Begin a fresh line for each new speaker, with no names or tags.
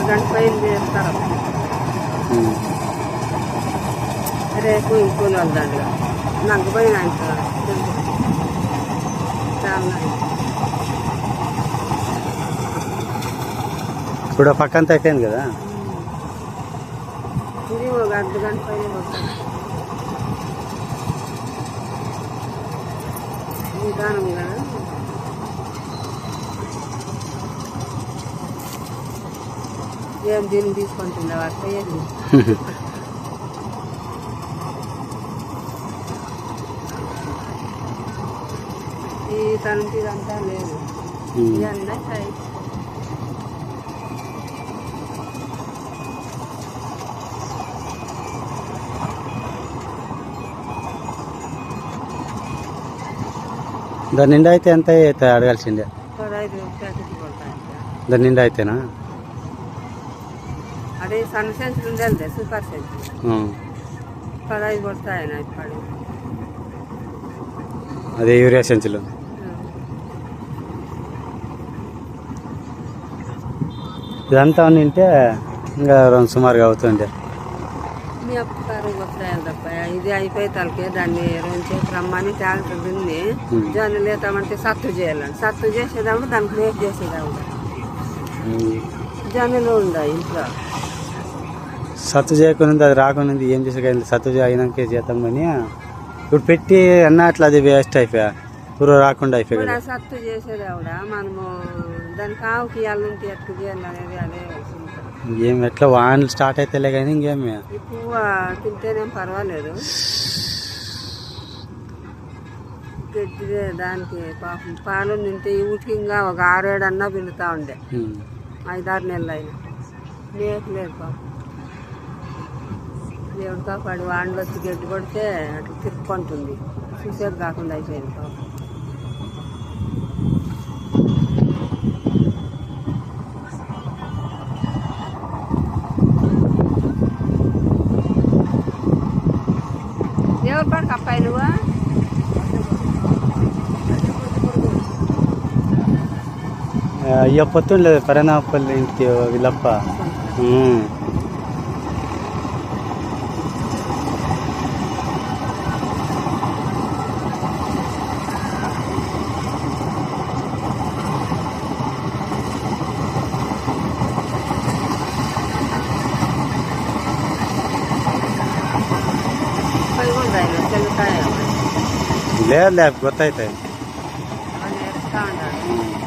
గంట పైన చేస్తారు. రేపు ఇంకోళ్ళు వద్దండి నాకు పోయిన చాలా
ఇప్పుడు పక్కంతా అయిపోయింది కదా.
ఇది ఒక అర్ధ గంట పైన పోతాను. నిదానం కదా. ఏం దీన్ని తీసుకుంటుందా వాటి పోయేది. ఈ తనకి ఇదంతా లేదు. ఇవన్నీ సాయి
దాని నిండా అయితే ఎంత అయితే అడగాల్సిందే.
15 ప్యాకెట్లు కొడతాయి.
దాని నిండా అయితేనా?
అదే సన్న సెంచులు ఉండేది సూపర్ సెంచులు 15 కొడతాయన ఇప్పుడు.
అదే యూరియా సెంచులు. ఇదంతా ఉంటే ఇంకా సుమారుగా అవుతుండే.
మీ అప్పుకారు వస్తాయి తప్ప ఇది అయిపోయి తలకే దాన్ని 2 చేతి రమ్మని ట్యాక్టర్ దున్ని దాన్ని లేతామంటే సత్తు చేయాలండి. సత్తు చేసేదాము దానికి రేపు చేసేదాము. జనులు ఉన్నాయి ఇంట్లో.
సత్తు చేయకుండా అది రాకుండా ఏం చేసే సత్తు అయినాకే చేద్దాం కానీ ఇప్పుడు పెట్టి అన్న అట్లా అది వేస్ట్ అయిపోయా. పురుగు రాకుండా అయిపోయి
సత్తు చేసేది ఆవిడ మనము దానికి ఆవుకి ఇవ్వాలంటే ఎట్లా చేయాలనేది అదే
ఏం ఎట్లా వానలు స్టార్ట్ అయితేలే కానీ ఇంకేమి
పువ్వు తింటేనేం పర్వాలేదు. గడ్డిదే దానికి పాపం పాలు తింటే వీటికి ఇంకా ఒక 6-7 అన్నా పిండుతూ ఉండే 5-6 నెలలు అయినా మేకలేదు పాపం. దేవుడు కాపాడు వాండ్లు వచ్చి గడ్డి కొడితే అట్లా తిప్పుకుంటుంది. చూసేది కాకుండా అయిపోయింది పాపం. ఎవరు పడక అప్పాయి నువ్వు
అయ్యో పొత్తుండలేదు పరనాపల్లి ఇంటికి వీళ్ళప్ప. లేదు లేదు గుర్తవుతాయి.
నేర్చుతా ఉంటాడు.